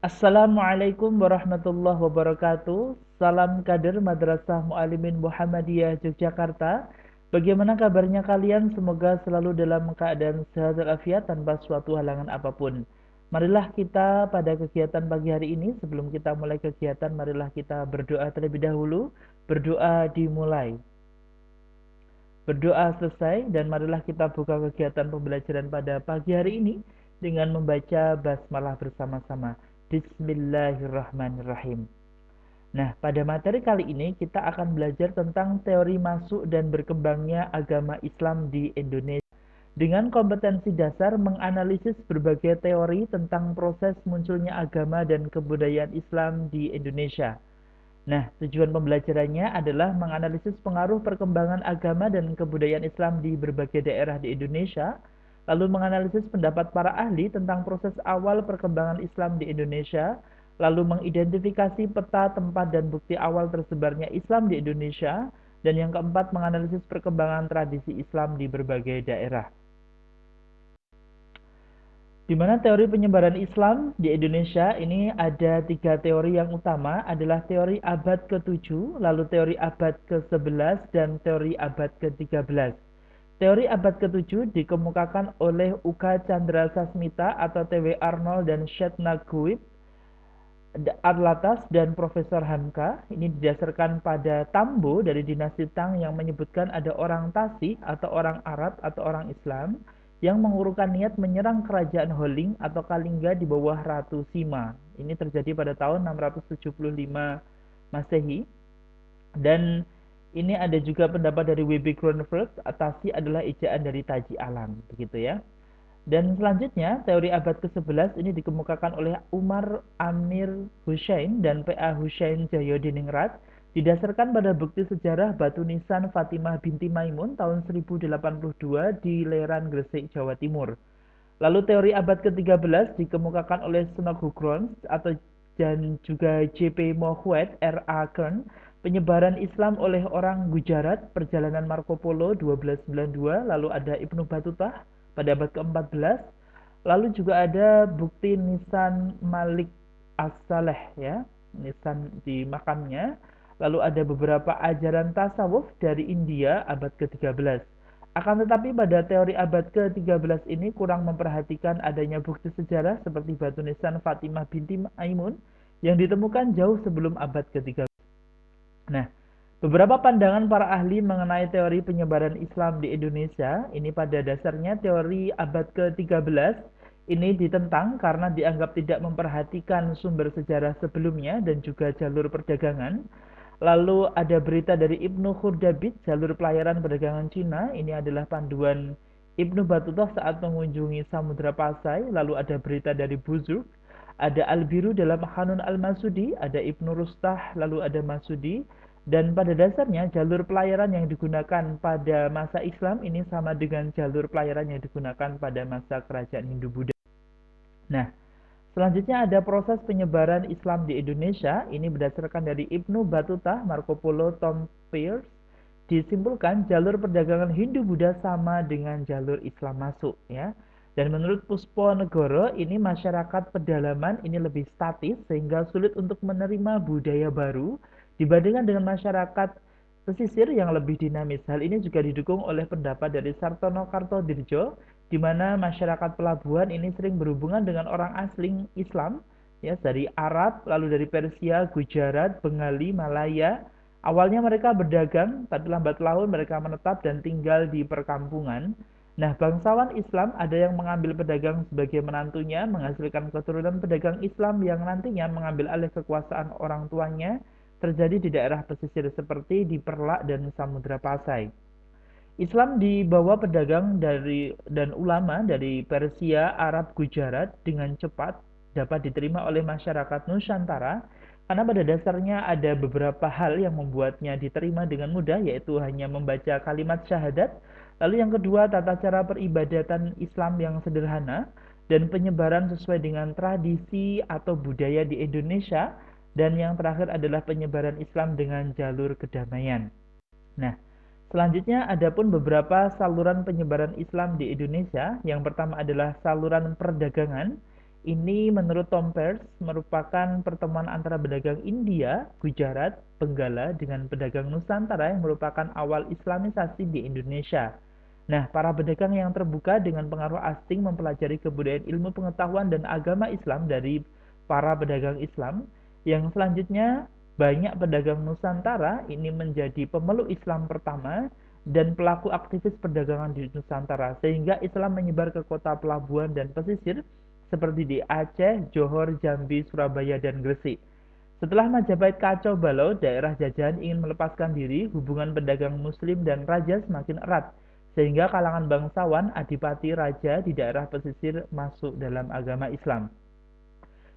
Assalamualaikum warahmatullahi wabarakatuh. Salam kader Madrasah Muallimin Muhammadiyah Yogyakarta. Bagaimana kabarnya kalian? Semoga selalu dalam keadaan sehat walafiat tanpa suatu halangan apapun. Marilah kita pada kegiatan pagi hari ini, sebelum kita mulai kegiatan, marilah kita berdoa terlebih dahulu. Berdoa dimulai. Berdoa selesai dan marilah kita buka kegiatan pembelajaran pada pagi hari ini dengan membaca basmalah bersama-sama. Bismillahirrahmanirrahim. Nah, pada materi kali ini kita akan belajar tentang teori masuk dan berkembangnya agama Islam di Indonesia dengan kompetensi dasar menganalisis berbagai teori tentang proses munculnya agama dan kebudayaan Islam di Indonesia. Nah, tujuan pembelajarannya adalah menganalisis pengaruh perkembangan agama dan kebudayaan Islam di berbagai daerah di Indonesia, lalu menganalisis pendapat para ahli tentang proses awal perkembangan Islam di Indonesia, lalu mengidentifikasi peta tempat dan bukti awal tersebarnya Islam di Indonesia, dan yang keempat menganalisis perkembangan tradisi Islam di berbagai daerah. Di mana teori penyebaran Islam di Indonesia ini ada 3 teori yang utama, adalah teori abad ke-7, lalu teori abad ke-11, dan teori abad ke-13. Teori abad ke-7 dikemukakan oleh Uka Chandra Sasmita atau T.W. Arnold dan Shetna Guib, Atlatas dan Profesor Hamka. Ini didasarkan pada Tambo dari dinasti Tang yang menyebutkan ada orang Tasik atau orang Arab atau orang Islam yang mengurungkan niat menyerang kerajaan Holing atau Kalingga di bawah Ratu Sima. Ini terjadi pada tahun 675 Masehi. Dan ini ada juga pendapat dari W.B. Cronenberg, Tasi adalah ejaan dari Taji Alam, begitu ya. Dan selanjutnya, teori abad ke-11 ini dikemukakan oleh Umar Amir Hussein dan P.A. Hussein Jayodiningrat, didasarkan pada bukti sejarah batu nisan Fatimah binti Maimun tahun 1082 di Leran Gresik, Jawa Timur. Lalu teori abad ke-13 dikemukakan oleh Snook Hugrons atau dan juga J.P. Mohwed R.A. Kern, penyebaran Islam oleh orang Gujarat, perjalanan Marco Polo 1292, lalu ada Ibnu Batutah pada abad ke-14, lalu juga ada bukti nisan Malik As-Saleh ya, nisan di makamnya. Lalu ada beberapa ajaran tasawuf dari India abad ke-13. Akan tetapi pada teori abad ke-13 ini kurang memperhatikan adanya bukti sejarah seperti batu nisan Fatimah binti Maimun yang ditemukan jauh sebelum abad ke-13. Nah, beberapa pandangan para ahli mengenai teori penyebaran Islam di Indonesia, ini pada dasarnya teori abad ke-13 ini ditentang karena dianggap tidak memperhatikan sumber sejarah sebelumnya dan juga jalur perdagangan. Lalu ada berita dari Ibnu Khurdabid, jalur pelayaran perdagangan Cina. Ini adalah panduan Ibnu Battuta saat mengunjungi Samudra Pasai. Lalu ada berita dari Buzurg, ada Al-Biru dalam Hanun Al-Masudi, ada Ibnu Rustah, lalu ada Masudi. Dan pada dasarnya jalur pelayaran yang digunakan pada masa Islam ini sama dengan jalur pelayaran yang digunakan pada masa kerajaan Hindu-Buddha. Nah, selanjutnya ada proses penyebaran Islam di Indonesia. Ini berdasarkan dari Ibnu Battuta, Marco Polo, Tom Peirce. Disimpulkan jalur perdagangan Hindu-Buddha sama dengan jalur Islam masuk ya. Dan menurut Puspo Negoro, ini masyarakat pedalaman ini lebih statis sehingga sulit untuk menerima budaya baru dibandingkan dengan masyarakat pesisir yang lebih dinamis. Hal ini juga didukung oleh pendapat dari Sartono Kartodirjo, di mana masyarakat pelabuhan ini sering berhubungan dengan orang asing Islam ya, dari Arab, lalu dari Persia, Gujarat, Bengali, Malaya. Awalnya mereka berdagang, tapi lambat laun mereka menetap dan tinggal di perkampungan. Nah, bangsawan Islam ada yang mengambil pedagang sebagai menantunya, menghasilkan keturunan pedagang Islam yang nantinya mengambil alih kekuasaan orang tuanya, terjadi di daerah pesisir seperti di Perlak dan Samudra Pasai. Islam dibawa pedagang dan ulama dari Persia, Arab, Gujarat dengan cepat dapat diterima oleh masyarakat Nusantara karena pada dasarnya ada beberapa hal yang membuatnya diterima dengan mudah, yaitu hanya membaca kalimat syahadat, lalu yang kedua tata cara peribadatan Islam yang sederhana, dan penyebaran sesuai dengan tradisi atau budaya di Indonesia, dan yang terakhir adalah penyebaran Islam dengan jalur kedamaian. Nah, selanjutnya ada pun beberapa saluran penyebaran Islam di Indonesia. Yang pertama adalah saluran perdagangan. Ini menurut Tom Pearce merupakan pertemuan antara pedagang India, Gujarat, Benggala dengan pedagang Nusantara yang merupakan awal Islamisasi di Indonesia. Nah, para pedagang yang terbuka dengan pengaruh asing mempelajari kebudayaan ilmu pengetahuan dan agama Islam dari para pedagang Islam, yang selanjutnya banyak pedagang Nusantara ini menjadi pemeluk Islam pertama dan pelaku aktivis perdagangan di Nusantara, sehingga Islam menyebar ke kota pelabuhan dan pesisir seperti di Aceh, Johor, Jambi, Surabaya, dan Gresik. Setelah Majapahit kacau balau, daerah jajahan ingin melepaskan diri, hubungan pedagang muslim dan raja semakin erat, sehingga kalangan bangsawan, adipati, raja di daerah pesisir masuk dalam agama Islam.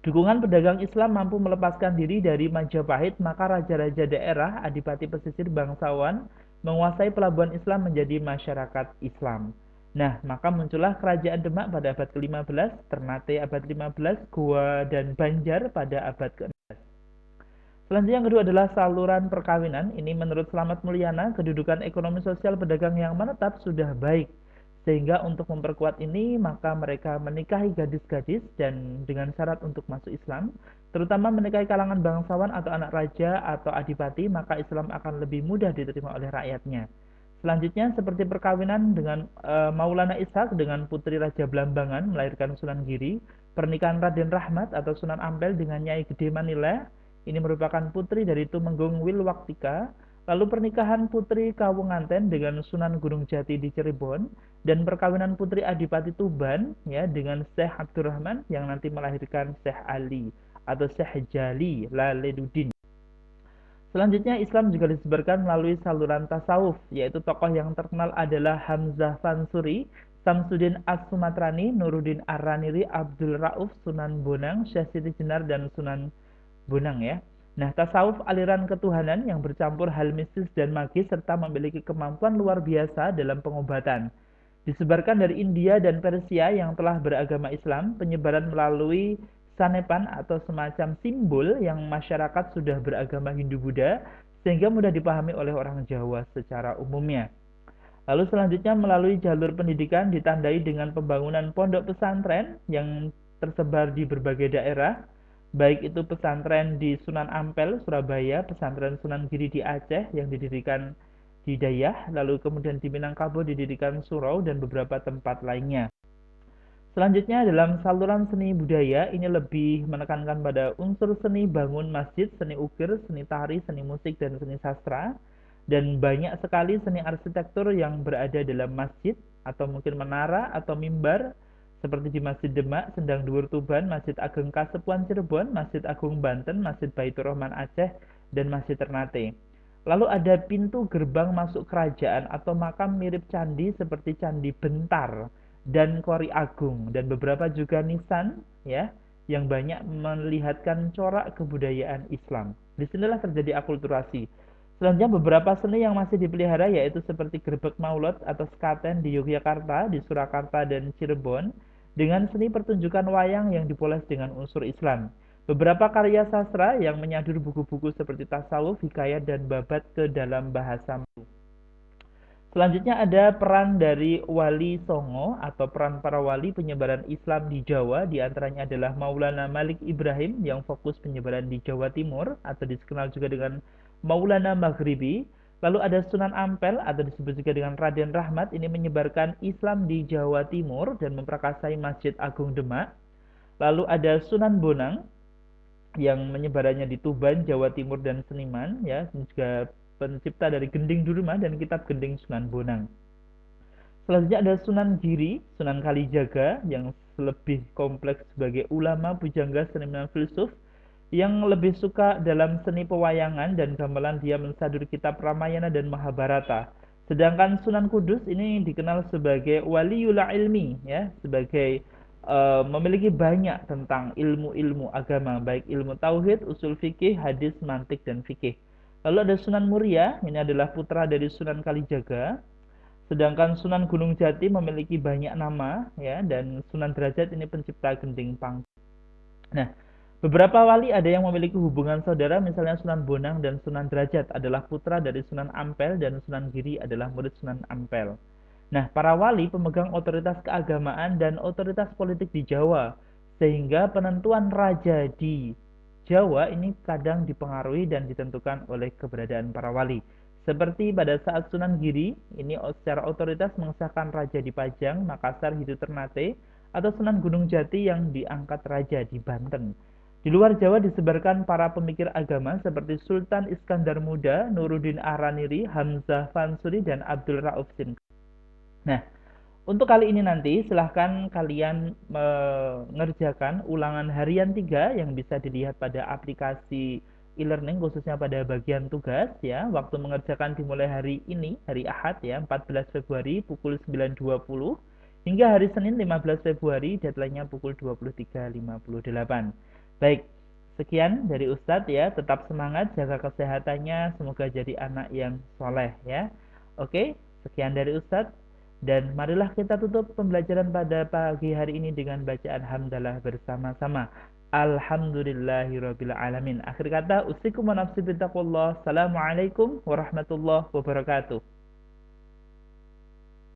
Dukungan pedagang Islam mampu melepaskan diri dari Majapahit, maka raja-raja daerah, adipati pesisir, bangsawan menguasai pelabuhan Islam menjadi masyarakat Islam. Nah, maka muncullah kerajaan Demak pada abad ke-15, Ternate abad 15, Goa dan Banjar pada abad ke-16. Selanjutnya yang kedua adalah saluran perkawinan. Ini menurut Slamet Mulyana, kedudukan ekonomi sosial pedagang yang menetap sudah baik. Sehingga untuk memperkuat ini, maka mereka menikahi gadis-gadis dan dengan syarat untuk masuk Islam, terutama menikahi kalangan bangsawan atau anak raja atau adipati, maka Islam akan lebih mudah diterima oleh rakyatnya. Selanjutnya seperti perkawinan dengan Maulana Ishak dengan putri Raja Blambangan melahirkan Sunan Giri, pernikahan Raden Rahmat atau Sunan Ampel dengan Nyai Gede Manileh, ini merupakan putri dari Tumenggung Wilwaktika, lalu pernikahan putri Kawunganten dengan Sunan Gunung Jati di Cirebon, dan perkawinan putri Adipati Tuban ya dengan Syekh Abdurrahman yang nanti melahirkan Syekh Ali atau Syekh Jali Laleduddin. Selanjutnya Islam juga disebarkan melalui saluran tasawuf, yaitu tokoh yang terkenal adalah Hamzah Fansuri, Samsudin As-Sumatrani, Nuruddin Ar-Raniri, Abdul Rauf, Sunan Bonang, Syekh Siti Jenar, dan Sunan Bonang ya. Nah, tasawuf aliran ketuhanan yang bercampur hal mistis dan magis serta memiliki kemampuan luar biasa dalam pengobatan. Disebarkan dari India dan Persia yang telah beragama Islam, penyebaran melalui sanepan atau semacam simbol yang masyarakat sudah beragama Hindu-Buddha sehingga mudah dipahami oleh orang Jawa secara umumnya. Lalu selanjutnya melalui jalur pendidikan ditandai dengan pembangunan pondok pesantren yang tersebar di berbagai daerah, baik itu pesantren di Sunan Ampel, Surabaya, pesantren Sunan Giri di Aceh yang didirikan di Dayah, lalu kemudian di Minangkabau didirikan surau dan beberapa tempat lainnya. Selanjutnya dalam saluran seni budaya ini lebih menekankan pada unsur seni bangun masjid, seni ukir, seni tari, seni musik, dan seni sastra. Dan banyak sekali seni arsitektur yang berada dalam masjid atau mungkin menara atau mimbar seperti di Masjid Demak, Sendang Dhuwur Tuban, Masjid Ageng Kasepuan Cirebon, Masjid Agung Banten, Masjid Baitur Rahman Aceh, dan Masjid Ternate. Lalu ada pintu gerbang masuk kerajaan atau makam mirip candi seperti Candi Bentar dan Kori Agung, dan beberapa juga nisan ya yang banyak melihatkan corak kebudayaan Islam. Disinilah terjadi akulturasi. Selanjutnya beberapa seni yang masih dipelihara yaitu seperti Grebek Maulot atau Sekaten di Yogyakarta, di Surakarta dan Cirebon dengan seni pertunjukan wayang yang dipoles dengan unsur Islam. Beberapa karya sastra yang menyadur buku-buku seperti tasawuf, hikayat, dan babat ke dalam bahasa Melayu. Selanjutnya ada peran dari Wali Songo atau peran para wali penyebaran Islam di Jawa. Di antaranya adalah Maulana Malik Ibrahim yang fokus penyebaran di Jawa Timur atau dikenal juga dengan Maulana Maghribi. Lalu ada Sunan Ampel atau disebut juga dengan Raden Rahmat, ini menyebarkan Islam di Jawa Timur dan memperakasai Masjid Agung Demak. Lalu ada Sunan Bonang yang menyebarannya di Tuban, Jawa Timur, dan Seniman ya, juga pencipta dari Gending Durma dan kitab Gending Sunan Bonang. Selanjutnya ada Sunan Giri, Sunan Kalijaga yang lebih kompleks sebagai ulama pujangga seniman filsuf yang lebih suka dalam seni pewayangan dan gamelan. Dia mensadur kitab Ramayana dan Mahabharata. Sedangkan Sunan Kudus ini dikenal sebagai waliul ilmi ya, sebagai memiliki banyak tentang ilmu-ilmu agama, baik ilmu tauhid, usul fikih, hadis, mantik, dan fikih. Lalu ada Sunan Muria, ini adalah putra dari Sunan Kalijaga. Sedangkan Sunan Gunung Jati memiliki banyak nama ya, dan Sunan Derajat ini pencipta gending panggung. Nah, beberapa wali ada yang memiliki hubungan saudara, misalnya Sunan Bonang dan Sunan Derajat adalah putra dari Sunan Ampel dan Sunan Giri adalah murid Sunan Ampel. Nah, para wali pemegang otoritas keagamaan dan otoritas politik di Jawa, Sehingga penentuan raja di Jawa ini kadang dipengaruhi dan ditentukan oleh keberadaan para wali. Seperti pada saat Sunan Giri, ini secara otoritas mengesahkan raja di Pajang, Makassar, Hidu Ternate, atau Sunan Gunung Jati yang diangkat raja di Banten. Di luar Jawa disebarkan para pemikir agama seperti Sultan Iskandar Muda, Nuruddin Araniri, Hamzah Fansuri, dan Abdul Rauf Sin. Nah, untuk kali ini nanti silahkan kalian mengerjakan ulangan harian 3 yang bisa dilihat pada aplikasi e-learning khususnya pada bagian tugas ya. Waktu mengerjakan dimulai hari ini, hari Ahad ya, 14 Februari pukul 9.20 hingga hari Senin 15 Februari deadline-nya pukul 23.58. Baik, sekian dari Ustadz ya. Tetap semangat, jaga kesehatannya, semoga jadi anak yang soleh ya. Oke, sekian dari Ustadz. Dan marilah kita tutup pembelajaran pada pagi hari ini dengan bacaan hamdalah bersama-sama. Alhamdulillahirabbil alamin. Akhir kata, usikum wa nafsi bittaqullah. Assalamualaikum warahmatullahi wabarakatuh.